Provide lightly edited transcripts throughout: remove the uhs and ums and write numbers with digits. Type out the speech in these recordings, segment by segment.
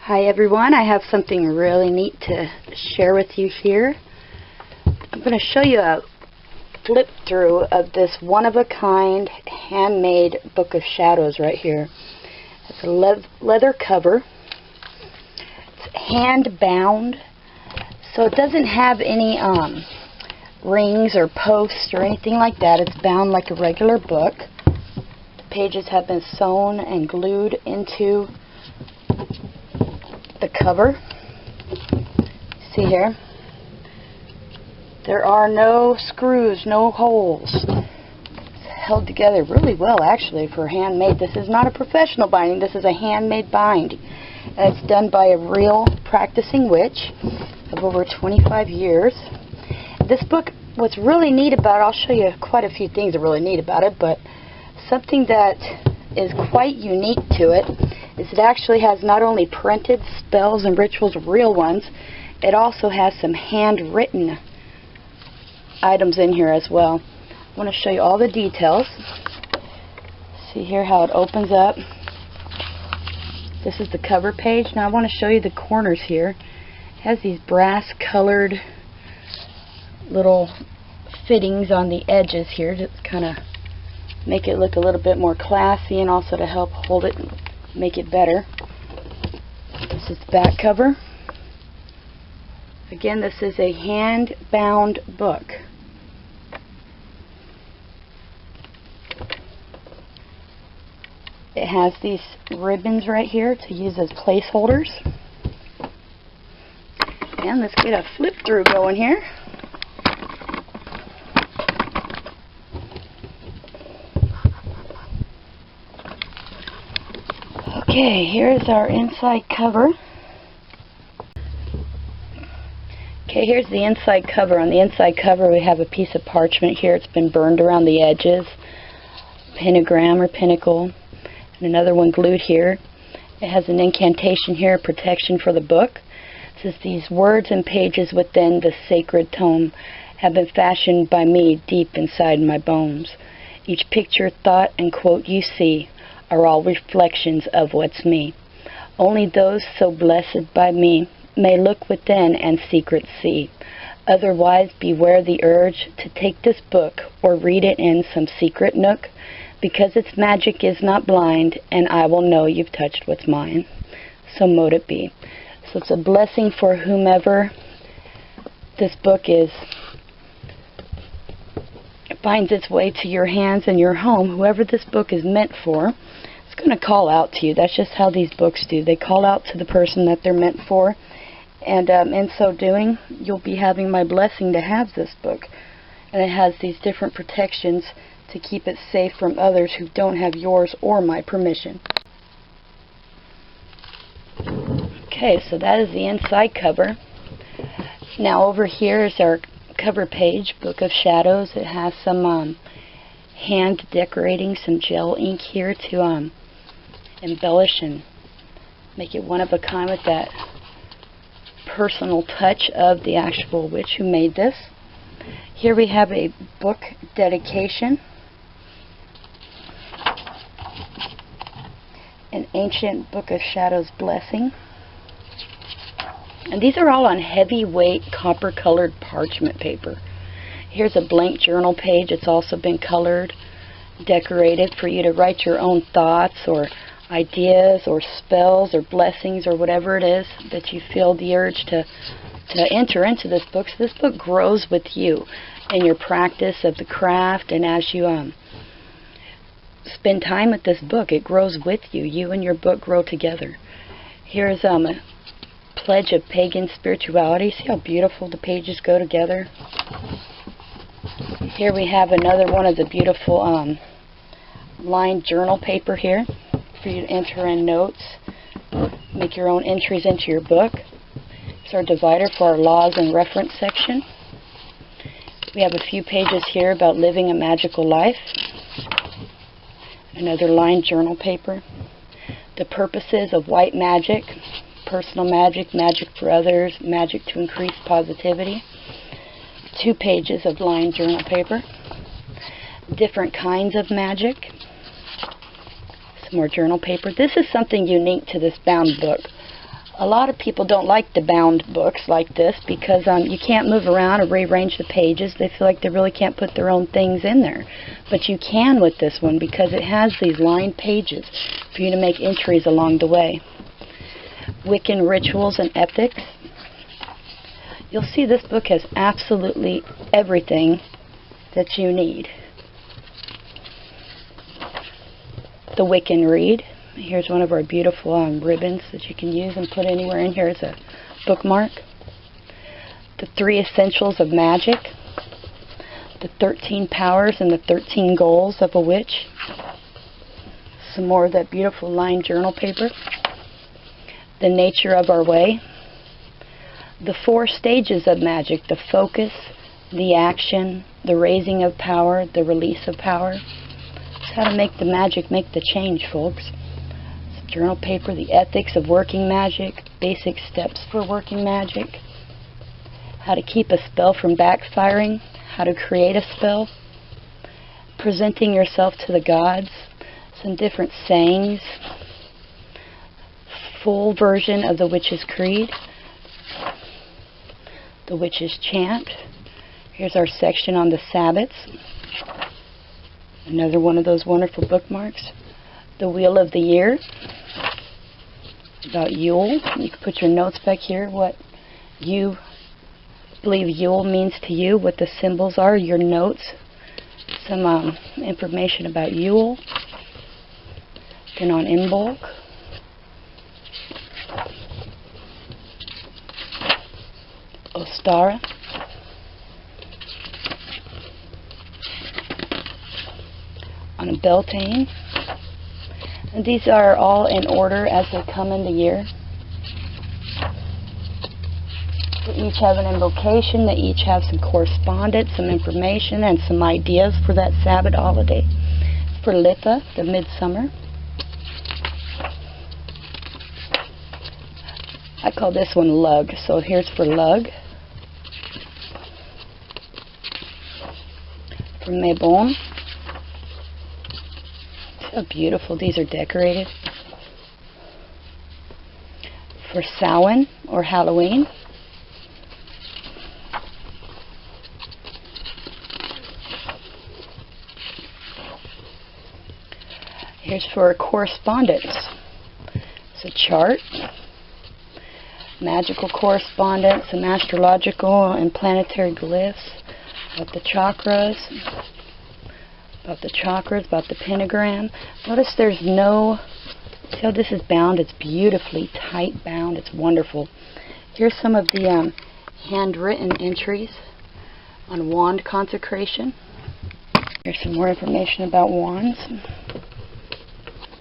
Hi everyone, I have something really neat to share with you here. I'm going to show you a flip through of this one-of-a-kind handmade Book of Shadows right here. It's a leather cover. It's hand bound, so it doesn't have any rings or posts or anything like that. It's bound like a regular book. The pages have been sewn and glued into the cover. See here? There are no screws, no holes. It's held together really well actually for handmade. This is not a professional binding, this is a handmade binding. And it's done by a real practicing witch of over 25 years. This book, what's really neat about it, I'll show you quite a few things that are really neat about it, but something that is quite unique to it is it actually has not only printed spells and rituals, real ones, it also has some handwritten items in here as well. I want to show you all the details. See here how it opens up. This is the cover page. Now I want to show you the corners here. It has these brass colored little fittings on the edges here to kind of make it look a little bit more classy and also to help hold it and make it better. This is the back cover. Again, this is a hand-bound book. It has these ribbons right here to use as placeholders. And let's get a flip through going here. Okay, here's our inside cover. Okay, here's the inside cover. On the inside cover we have a piece of parchment here. It's been burned around the edges. Pentagram or pinnacle. And another one glued here. It has an incantation here, protection for the book. It says, these words and pages within the sacred tome have been fashioned by me deep inside my bones. Each picture, thought, and quote you see are all reflections of what's me. Only those so blessed by me may look within and secret see. Otherwise beware the urge to take this book or read it in some secret nook, because its magic is not blind, and I will know you've touched what's mine. So mote it be. So it's a blessing for whomever this book is. It finds its way to your hands and your home. Whoever this book is meant for, it's going to call out to you. That's just how these books do. They call out to the person that they're meant for. And in so doing, you'll be having my blessing to have this book. And it has these different protections to keep it safe from others who don't have yours or my permission. Okay, so that is the inside cover. Now over here is our cover page, Book of Shadows. It has some hand decorating, some gel ink here to embellish and make it one of a kind with that personal touch of the actual witch who made this. Here we have a book dedication. An ancient Book of Shadows blessing. And these are all on heavyweight copper colored parchment paper. Here's a blank journal page. It's also been colored, decorated for you to write your own thoughts or ideas or spells or blessings or whatever it is that you feel the urge to enter into this book. So this book grows with you in your practice of the craft, and as you spend time with this book, it grows with you. You and your book grow together. Here's a pledge of pagan spirituality. See how beautiful the pages go together? Here we have another one of the beautiful lined journal paper here for you to enter in notes, make your own entries into your book. It's our divider for our laws and reference section. We have a few pages here about living a magical life. Another lined journal paper. The purposes of white magic, personal magic, magic for others, magic to increase positivity. 2 pages of lined journal paper. Different kinds of magic. Some more journal paper. This is something unique to this bound book. A lot of people don't like the bound books like this because you can't move around or rearrange the pages. They feel like they really can't put their own things in there. But you can with this one because it has these lined pages for you to make entries along the way. Wiccan Rituals and Ethics. You'll see this book has absolutely everything that you need. The Wiccan Read. Here's one of our beautiful ribbons that you can use and put anywhere in here as a bookmark. The 3 Essentials of Magic. The 13 Powers and the 13 Goals of a Witch. Some more of that beautiful lined journal paper. The Nature of Our Way. The 4 Stages of Magic. The focus, the action, the raising of power, the release of power. It's how to make the magic make the change, folks. Journal paper, the ethics of working magic, basic steps for working magic, how to keep a spell from backfiring, how to create a spell, presenting yourself to the gods, some different sayings, full version of the Witch's Creed, the Witch's Chant. Here's our section on the Sabbats, another one of those wonderful bookmarks. The Wheel of the Year, about Yule. You can put your notes back here, what you believe Yule means to you, what the symbols are, your notes, some information about Yule. Then on Imbolc. Ostara. On a Beltane. And these are all in order as they come in the year. They each have an invocation. They each have some correspondence, some information, and some ideas for that Sabbath holiday. For Litha, the midsummer. I call this one Lug, so here's for Lug. For Mabon. How beautiful these are decorated. For Samhain or Halloween. Here's for correspondence. It's a chart. Magical correspondence, some astrological and planetary glyphs about the chakras. About the pentagram. Notice there's no, see how this is bound? It's beautifully tight bound. It's wonderful. Here's some of the handwritten entries on wand consecration. Here's some more information about wands.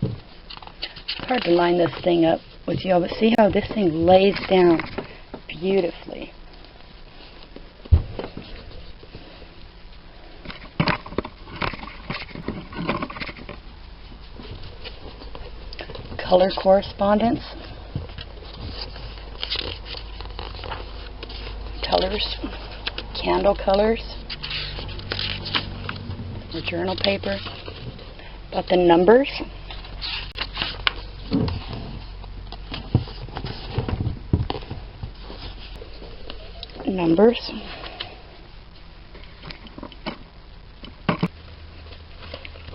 It's hard to line this thing up with you, but see how this thing lays down beautifully. Color correspondence, colors, candle colors, or journal paper, about the numbers,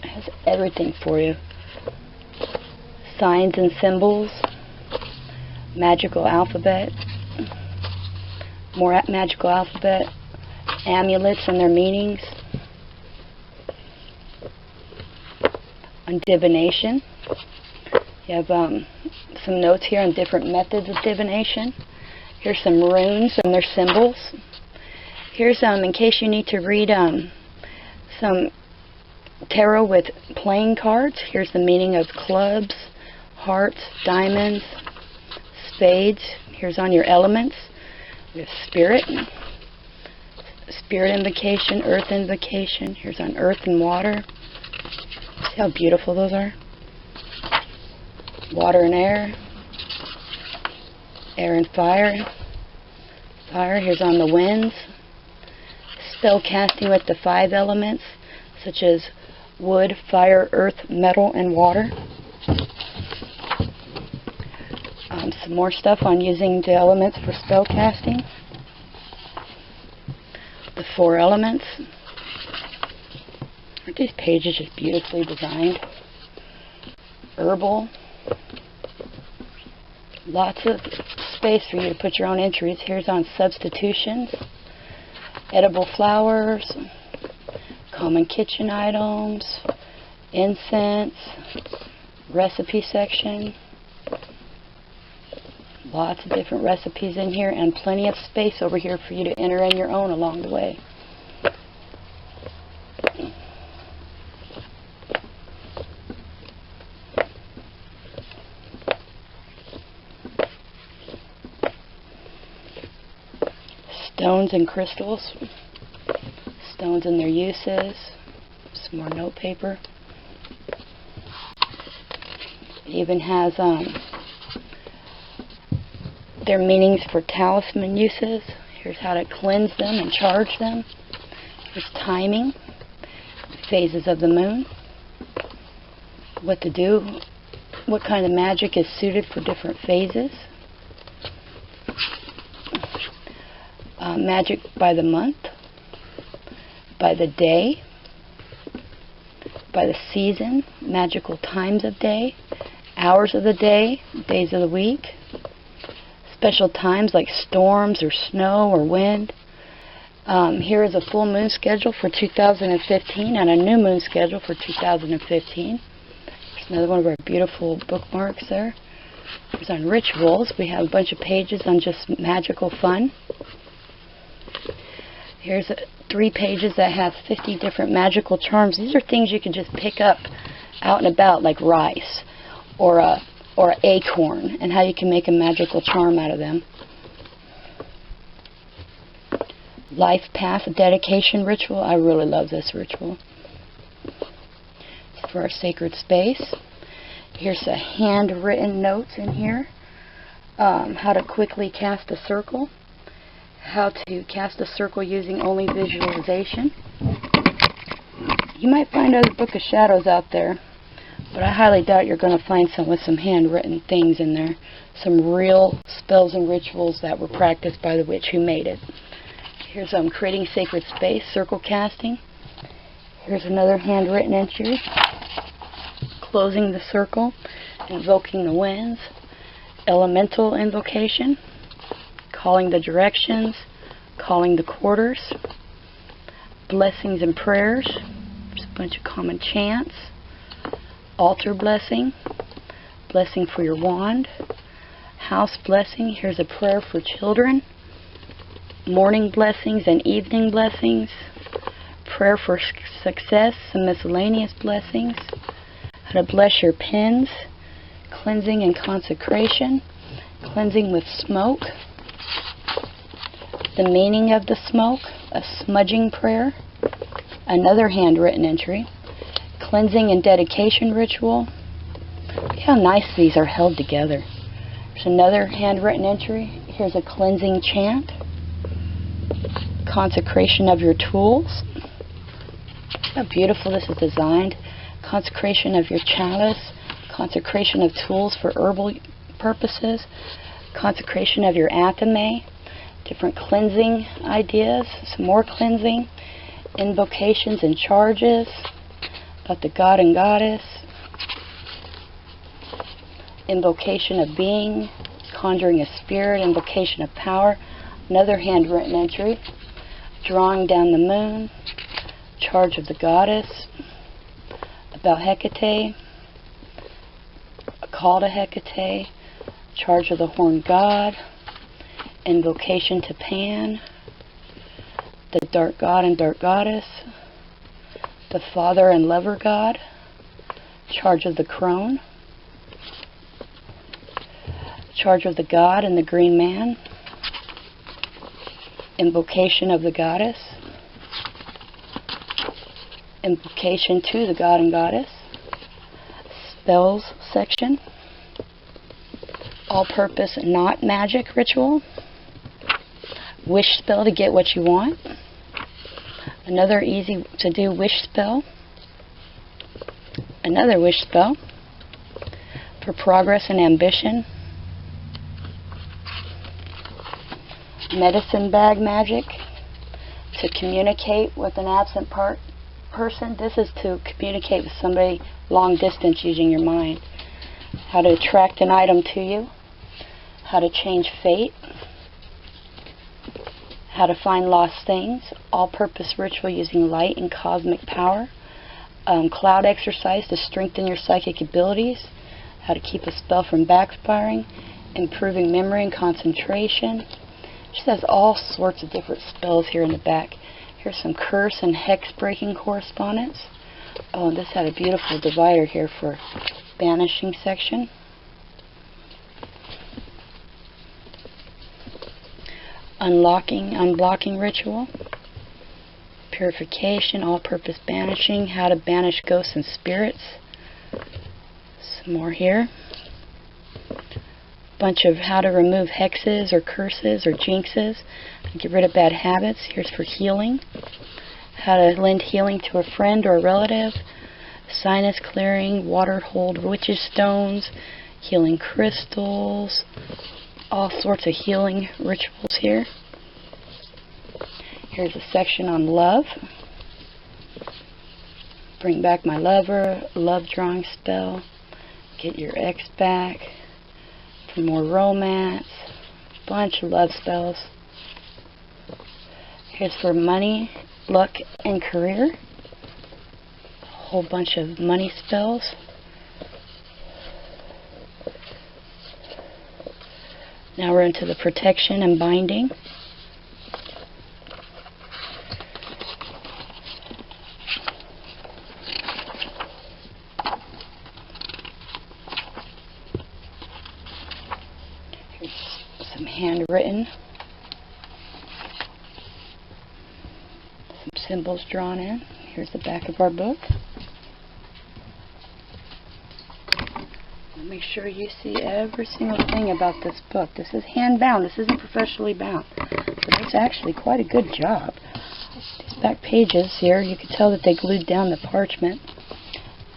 it has everything for you. Signs and symbols, magical alphabet, more magical alphabet, amulets and their meanings. On divination, you have some notes here on different methods of divination. Here's some runes and their symbols. Here's in case you need to read some tarot with playing cards. Here's the meaning of clubs, hearts, diamonds, spades. Here's on your elements. We have spirit invocation, earth invocation. Here's on earth and water. See how beautiful those are? Water and air. Air and fire. Fire. Here's on the winds. Spell casting with the 5 elements, such as wood, fire, earth, metal, and water. Some more stuff on using the elements for spell casting. The 4 elements. Aren't these pages just beautifully designed? Herbal. Lots of space for you to put your own entries. Here's on substitutions. Edible flowers. Common kitchen items. Incense. Recipe section. Lots of different recipes in here, and plenty of space over here for you to enter in your own along the way. Stones and crystals. Stones and their uses. Some more note paper. It even has their meanings for talisman uses. Here's how to cleanse them and charge them. Here's timing, phases of the moon, what to do, what kind of magic is suited for different phases, magic by the month, by the day, by the season, magical times of day, hours of the day, days of the week, special times like storms or snow or wind. Here is a full moon schedule for 2015 and a new moon schedule for 2015. There's another one of our beautiful bookmarks there. Here's on rituals. We have a bunch of pages on just magical fun. Here's 3 pages that have 50 different magical charms. These are things you can just pick up out and about, like rice or an acorn, and how you can make a magical charm out of them. Life path dedication ritual. I really love this ritual. It's for our sacred space. Here's a handwritten notes in here. How to quickly cast a circle. How to cast a circle using only visualization. You might find other Book of Shadows out there, but I highly doubt you're going to find some with some handwritten things in there. Some real spells and rituals that were practiced by the witch who made it. Here's creating sacred space, circle casting. Here's another handwritten entry. Closing the circle, invoking the winds. Elemental invocation. Calling the directions. Calling the quarters. Blessings and prayers. There's a bunch of common chants. Altar blessing, blessing for your wand, house blessing. Here's a prayer for children, morning blessings and evening blessings, prayer for success, some miscellaneous blessings, how to bless your pens, cleansing and consecration, cleansing with smoke, the meaning of the smoke, a smudging prayer, another handwritten entry, cleansing and dedication ritual. Look how nice these are held together. There's another handwritten entry. Here's a cleansing chant. Consecration of your tools. How beautiful this is designed. Consecration of your chalice. Consecration of tools for herbal purposes. Consecration of your athame. Different cleansing ideas. Some more cleansing. Invocations and charges. About the god and goddess, invocation of being, conjuring a spirit, invocation of power, another handwritten entry, drawing down the moon, charge of the goddess, about Hecate, a call to Hecate, charge of the horned god, invocation to Pan, the dark god and dark goddess, the father and lover god, charge of the crone, charge of the god and the green man, invocation of the goddess, invocation to the god and goddess, spells section, all-purpose not magic ritual, wish spell to get what you want, another easy to do wish spell, another wish spell for progress and ambition, medicine bag magic to communicate with an absent person. This is to communicate with somebody long distance using your mind. How to attract an item to you. How to change fate. How to find lost things. All-purpose ritual using light and cosmic power. Cloud exercise to strengthen your psychic abilities. How to keep a spell from backfiring. Improving memory and concentration. She has all sorts of different spells here in the back. Here's some curse and hex breaking correspondence. Oh, this had a beautiful divider here for banishing section. Unblocking ritual. Purification, all-purpose banishing. How to banish ghosts and spirits. Some more here. Bunch of how to remove hexes or curses or jinxes. Get rid of bad habits. Here's for healing. How to lend healing to a friend or a relative. Sinus clearing, water hold witches stones, healing crystals, all sorts of healing rituals here. Here's a section on love. Bring back my lover, love drawing spell. Get your ex back. For more romance. Bunch of love spells. Here's for money, luck, and career. A whole bunch of money spells. Now we're into the protection and binding. Here's some handwritten. Some symbols drawn in. Here's the back of our book. Make sure you see every single thing about this book. This is hand bound. This isn't professionally bound. But it's actually quite a good job. These back pages here, you can tell that they glued down the parchment.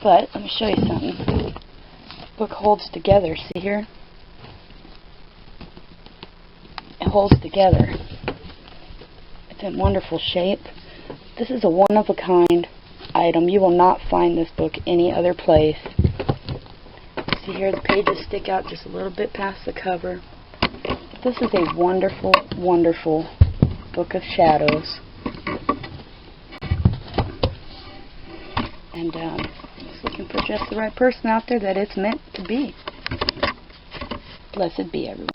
But let me show you something. The book holds together. See here? It holds together. It's in wonderful shape. This is a one-of-a-kind item. You will not find this book any other place. See here, the pages stick out just a little bit past the cover. This is a wonderful, wonderful book of shadows. And just looking for just the right person out there that it's meant to be. Blessed be, everyone.